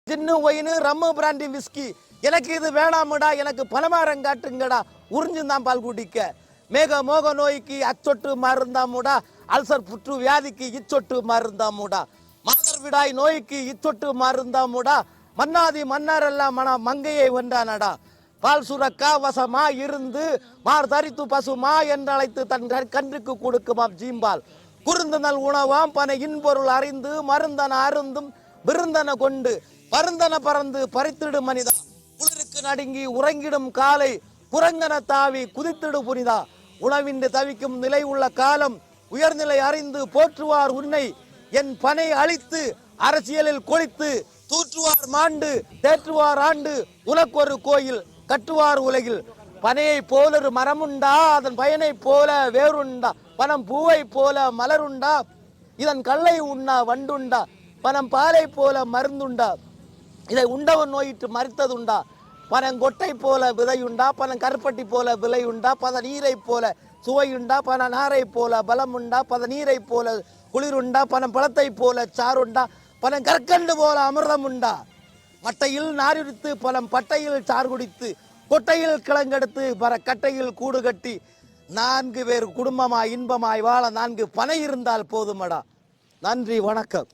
ஜின்னு wine rum brandy whisky எனக்கு இது வேணாமுடா, எனக்கு பலமாரம் காட்டுங்கடா, உறிஞ்சுந்தான் பால் குடிக்க. மேக மோக நோய்க்கு அச்சொட்டு மருந்தாமுடா, அல்சர் புற்று வியாதிக்கு இச்சொட்டு மருந்தாமுடா, மாதர்விடாய் நோய்க்கு இச்சொட்டு மருந்தாமுடா, மன்னாதி மன்னரெல்லாம் மங்கையை வென்றானடா. பால் சுரக்கா வசமா இருந்து மார் தரித்து பசுமா என்றழைத்து தன் கன்றுக்கு கொடுக்குமாம் ஜீம்பால். குறுந்தனல் உணவாம் பனை இன்பொருள் அறிந்து மருந்தன அருந்தும் விருந்தன கொண்டு பருந்தன பறந்து பறித்திடும் மனிதா. குளிருக்கு நடுங்கி உறங்கிடும் காலை குரங்கன தாவி குதித்திடு புனிதா. உணவின்றி தவிக்கும் நிலை உள்ள காலம் உயர்நிலை அறிந்து போற்றுவார் உன்னை. என் பனை அழித்து அரசியலில் கொளித்து தூற்றுவார் மாண்டு தேற்றுவார் ஆண்டு உனக்கு ஒரு கோயில் கட்டுவார் உலகில். பனையை போலொரு மரமுண்டா, அதன் பயனை போல வேறுண்டா, பனம் பூவை போல மலருண்டா, இதன் கல்லை உண்ணா வண்டுண்டா, பனம் பாலை போல மருந்துண்டா, இதை உண்டவன் நோயிட்டு மறித்ததுண்டா, பனங்கொட்டை போல விதையுண்டா, பனம் கருப்பட்டி போல விலையுண்டா, பத நீரை போல சுவையுண்டா, பன நாரை போல பலமுண்டா, பத நீரை போல குளிருண்டா, பனம் பழத்தை போல சாருண்டா, பனம் கற்கண்டு போல அமிர்தம் உண்டா. மட்டையில் நாரிடித்து பலம் பட்டையில் சார் குடித்து கொட்டையில் கிழங்கெடுத்து பர கட்டையில் கூடு கட்டி 4 பேர் குடும்பமாய் இன்பமாய் வாழ 4 பனை இருந்தால் போதுமடா. நன்றி, வணக்கம்.